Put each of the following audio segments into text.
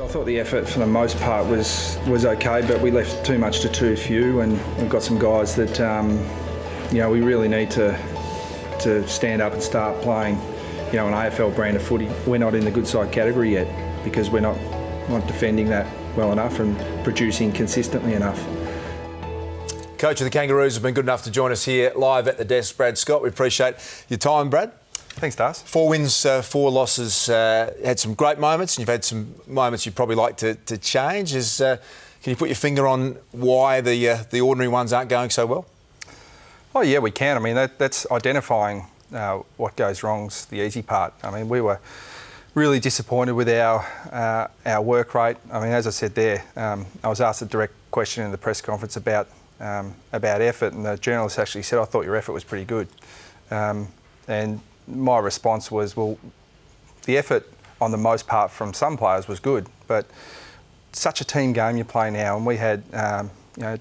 I thought the effort for the most part was okay, but we left too much to too few, and we've got some guys that we really need to stand up and start playing an AFL brand of footy. We're not in the good side category yet because we're not defending that well enough and producing consistently enough. Coach of the Kangaroos has been good enough to join us here live at the desk, Brad Scott. We appreciate your time, Brad. Thanks, Dars. 4 wins, 4 losses. Had some great moments, and you've had some moments you'd probably like to change. Can you put your finger on why the ordinary ones aren't going so well? Oh yeah, we can. I mean, that's identifying what goes wrong's the easy part. I mean, we were really disappointed with our work rate. I mean, as I said there, I was asked a direct question in the press conference about effort, and the journalist actually said, "I thought your effort was pretty good," and my response was, well, the effort on the most part from some players was good, but such a team game you play now, and we had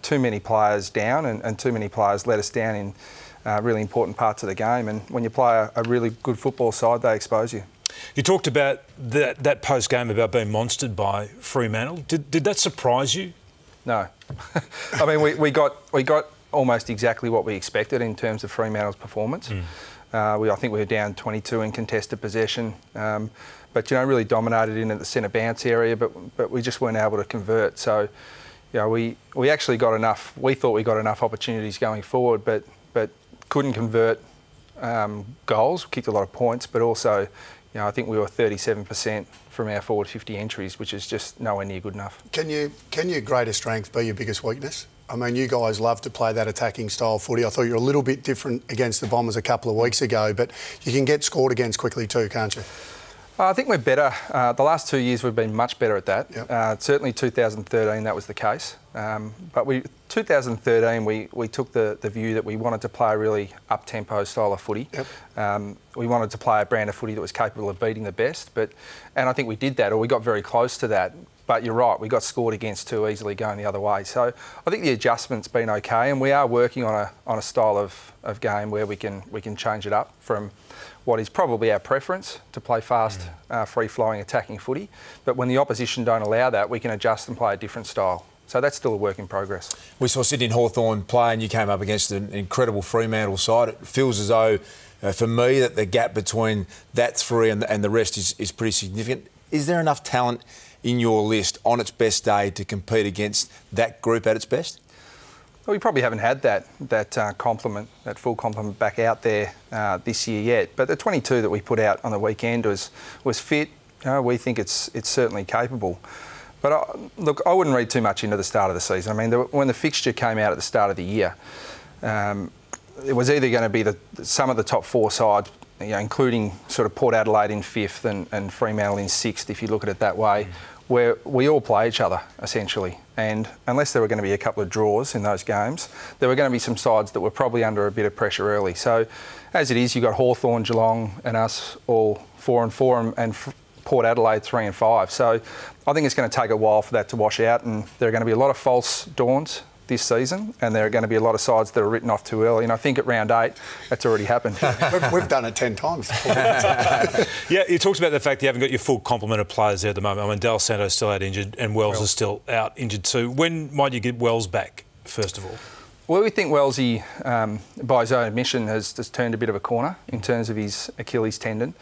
too many players down and too many players let us down in really important parts of the game, and when you play a really good football side, they expose you. You talked about that post-game about being monstered by Fremantle. Did that surprise you? No. I mean, we got almost exactly what we expected in terms of Fremantle's performance. I think we were down 22 in contested possession, but really dominated in at the centre bounce area, but we just weren't able to convert. So, we actually got enough. We thought we got enough opportunities going forward, but couldn't convert goals. Kicked a lot of points, but also, I think we were 37% from our forward 50 entries, which is just nowhere near good enough. Can your greatest strength be your biggest weakness? I mean, you guys love to play that attacking style footy. I thought you were a little bit different against the Bombers a couple of weeks ago, but you can get scored against quickly too, can't you? I think we're better. The last 2 years we've been much better at that. Yep. Certainly 2013 that was the case. But 2013 we took the view that we wanted to play a really up-tempo style of footy. Yep. We wanted to play a brand of footy that was capable of beating the best. And I think we did that, or we got very close to that. But you're right, we got scored against too easily going the other way. So I think the adjustment's been okay, and we are working on a style of game where we can change it up from what is probably our preference to play fast, free-flowing, attacking footy. But when the opposition don't allow that, we can adjust and play a different style. So that's still a work in progress. We saw Sydney and Hawthorn play, and you came up against an incredible Fremantle side. It feels as though, for me, that the gap between that three and the rest is pretty significant. Is there enough talent in your list on its best day to compete against that group at its best? Well, we probably haven't had that complement, that full complement back out there this year yet. But the 22 that we put out on the weekend was fit. We think it's certainly capable. But look, I wouldn't read too much into the start of the season. I mean, when the fixture came out at the start of the year, it was either going to be some of the top 4 sides, including sort of Port Adelaide in 5th and Fremantle in 6th, if you look at it that way, where we all play each other, essentially. And unless there were going to be a couple of draws in those games, there were going to be some sides that were probably under a bit of pressure early. So, as it is, you've got Hawthorn, Geelong and us all 4 and 4 and Port Adelaide 3 and 5. So, I think it's going to take a while for that to wash out, and there are going to be a lot of false dawns this season, and there are going to be a lot of sides that are written off too early. And I think at round 8, that's already happened. We've done it 10 times. Yeah, you talked about the fact you haven't got your full complement of players there at the moment. I mean, Dal Santo's still out injured, and Wells is still out injured too. When might you get Wells back, first of all? Well, we think Wellsy, by his own admission, has turned a bit of a corner in terms of his Achilles tendon.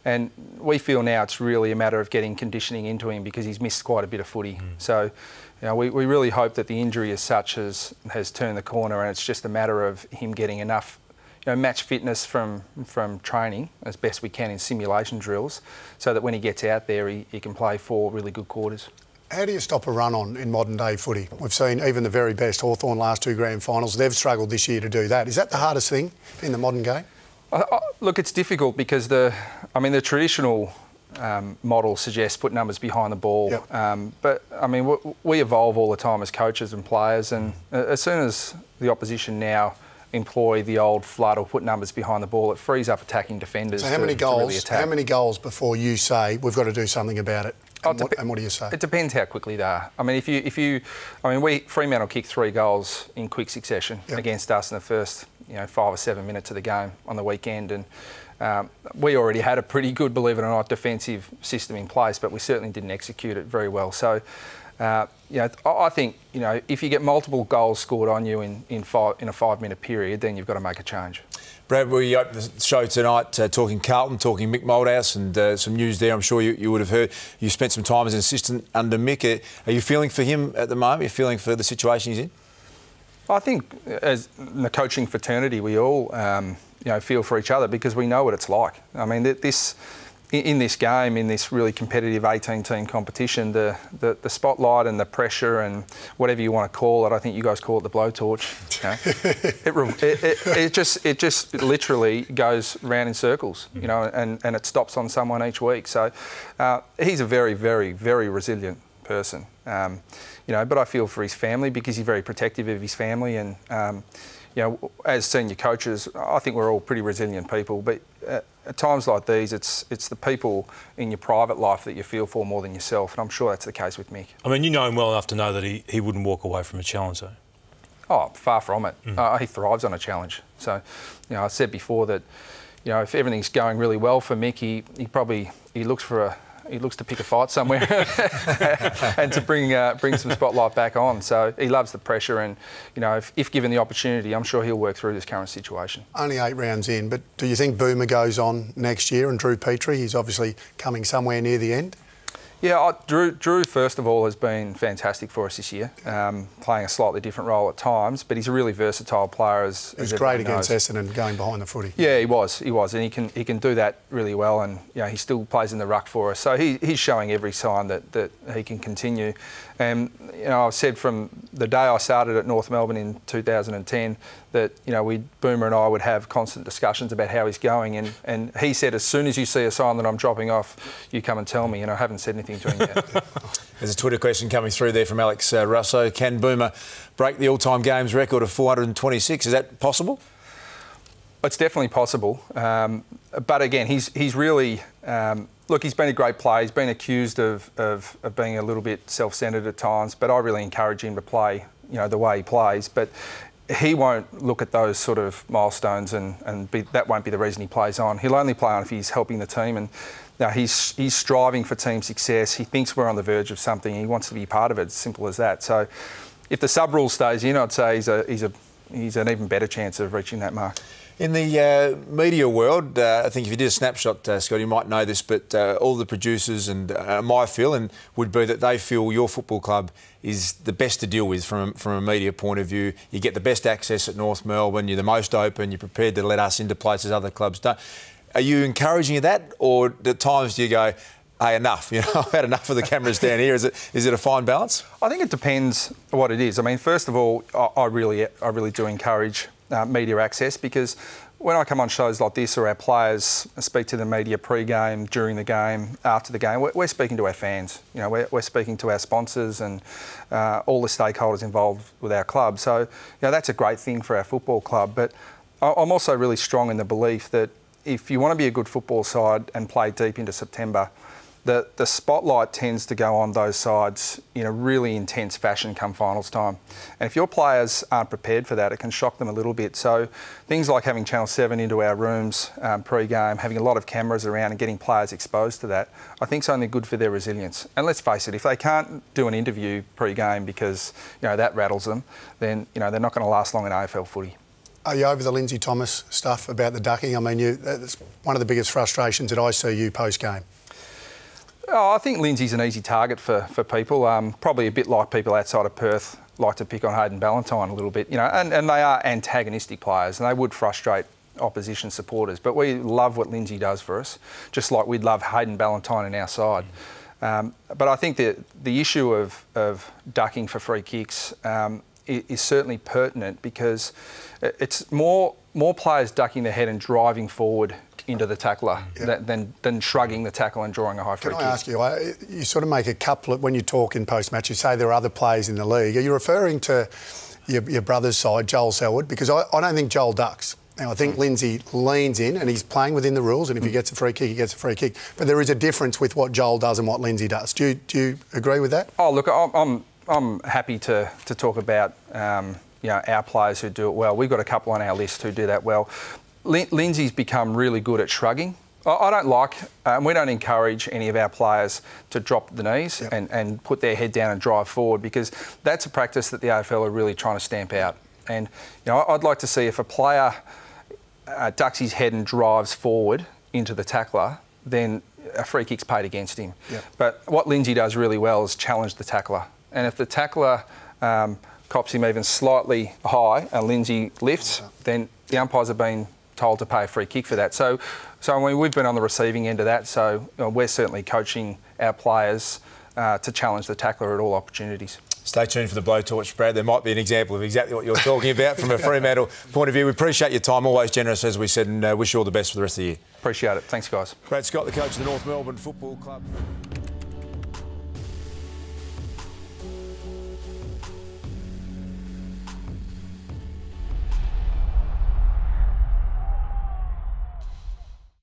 And we feel now it's really a matter of getting conditioning into him because he's missed quite a bit of footy. So, we really hope that the injury as such has turned the corner, and it's just a matter of him getting enough match fitness from training as best we can in simulation drills so that when he gets out there, he can play 4 really good quarters. How do you stop a run on in modern day footy? We've seen even the very best Hawthorn last 2 grand finals. They've struggled this year to do that. Is that the hardest thing in the modern game? Look, it's difficult because the traditional model suggests put numbers behind the ball. Yep. But I mean, we evolve all the time as coaches and players, and as soon as the opposition now employ the old flood or put numbers behind the ball, it frees up attacking defenders. So how many goals before you say we've got to do something about it? And what do you say? It depends how quickly they are. I mean, Fremantle kicked 3 goals in quick succession against us in the first 5 or 7 minutes of the game on the weekend, and we already had a pretty good, believe it or not, defensive system in place, but we certainly didn't execute it very well. So, I think if you get multiple goals scored on you in a 5-minute period, then you've got to make a change. Brad, we opened the show tonight talking Carlton, talking Mick Malthouse, and some news there. I'm sure you would have heard. You spent some time as an assistant under Mick. Are you feeling for him at the moment? Are you feeling for the situation he's in? I think as in the coaching fraternity, we all feel for each other because we know what it's like. I mean, in this game, in this really competitive 18-team competition, the spotlight and the pressure and whatever you want to call it, I think you guys call it the blowtorch. It just literally goes round in circles, and it stops on someone each week. So he's a very, very, very resilient person, but I feel for his family because he's very protective of his family, and as senior coaches, I think we're all pretty resilient people, but at times like these, it's the people in your private life that you feel for more than yourself, and I'm sure that's the case with Mick. I mean, you know him well enough to know that he wouldn't walk away from a challenge, though. Oh, far from it. He thrives on a challenge. So, I said before that, if everything's going really well for Mick, he looks to pick a fight somewhere and to bring some spotlight back on. So he loves the pressure, and if given the opportunity, I'm sure he'll work through this current situation. Only 8 rounds in, but do you think Boomer goes on next year, and Drew Petrie, he's obviously coming somewhere near the end? Yeah, Drew, first of all, has been fantastic for us this year, playing a slightly different role at times, but he's a really versatile player. He was great against Essendon going behind the footy. Yeah, he was, and he can do that really well, and he still plays in the ruck for us. So he's showing every sign that he can continue. And I've said from the day I started at North Melbourne in 2010 that Boomer and I would have constant discussions about how he's going, and he said, as soon as you see a sign that I'm dropping off, you come and tell me, and I haven't said anything to him yet. There's a Twitter question coming through there from Alex Russo. Can Boomer break the all-time games record of 426? Is that possible? It's definitely possible, but again, he's really look. He's been a great player. He's been accused of being a little bit self-centred at times, but I really encourage him to play, the way he plays. But he won't look at those sort of milestones, and that won't be the reason he plays on. He'll only play on if he's helping the team, and he's striving for team success. He thinks we're on the verge of something. He wants to be part of it. It's simple as that. So, if the sub rule stays in, I'd say he's an even better chance of reaching that mark. In the media world, I think if you did a snapshot, Scott, you might know this, but all the producers and my feeling would be that they feel your football club is the best to deal with from a media point of view. You get the best access at North Melbourne, you're the most open, you're prepared to let us into places other clubs don't. Are you encouraging that, or at times do you go, hey, enough, I've had enough of the cameras down here? Is it a fine balance? I think it depends what it is. I mean, first of all, I really do encourage media access, because when I come on shows like this, or our players speak to the media pre-game, during the game, after the game, we're speaking to our fans. We're speaking to our sponsors and all the stakeholders involved with our club. So, that's a great thing for our football club. But I'm also really strong in the belief that if you want to be a good football side and play deep into September, the spotlight tends to go on those sides in a really intense fashion come finals time. And if your players aren't prepared for that, it can shock them a little bit. So things like having Channel 7 into our rooms pre-game, having a lot of cameras around and getting players exposed to that, I think is only good for their resilience. And let's face it, if they can't do an interview pre-game because that rattles them, then they're not going to last long in AFL footy. Are you over the Lindsay Thomas stuff about the ducking? I mean, that's one of the biggest frustrations that I see you post-game. Oh, I think Lindsay's an easy target for people. Probably a bit like people outside of Perth like to pick on Hayden Ballantyne a little bit, and they are antagonistic players, and they would frustrate opposition supporters. But we love what Lindsay does for us, just like we'd love Hayden Ballantyne in our side. But I think that the issue of ducking for free kicks is certainly pertinent, because it's more players ducking their head and driving forward into the tackler than shrugging the tackle and drawing a high free kick. Can I ask you, you sort of make a couple of, when you talk in post-match, you say there are other players in the league. Are you referring to your brother's side, Joel Selwood? Because I don't think Joel ducks. Now, I think Lindsay leans in and he's playing within the rules, and if he gets a free kick, he gets a free kick. But there is a difference with what Joel does and what Lindsay does. Do you agree with that? Oh, look, I'm happy to talk about our players who do it well. We've got a couple on our list who do that well. Lindsay's become really good at shrugging. I don't like, we don't encourage any of our players to drop the knees and put their head down and drive forward, because that's a practice that the AFL are really trying to stamp out. And I'd like to see if a player ducks his head and drives forward into the tackler, then a free kick's paid against him. Yep. But what Lindsay does really well is challenge the tackler. And if the tackler cops him even slightly high and Lindsay lifts, then the umpires have been told to pay a free kick for that. So I mean, we've been on the receiving end of that, so we're certainly coaching our players to challenge the tackler at all opportunities. Stay tuned for the blowtorch, Brad. There might be an example of exactly what you're talking about from a Fremantle point of view. We appreciate your time, always generous, as we said, and wish you all the best for the rest of the year. Appreciate it. Thanks, guys. Brad Scott, the coach of the North Melbourne Football Club.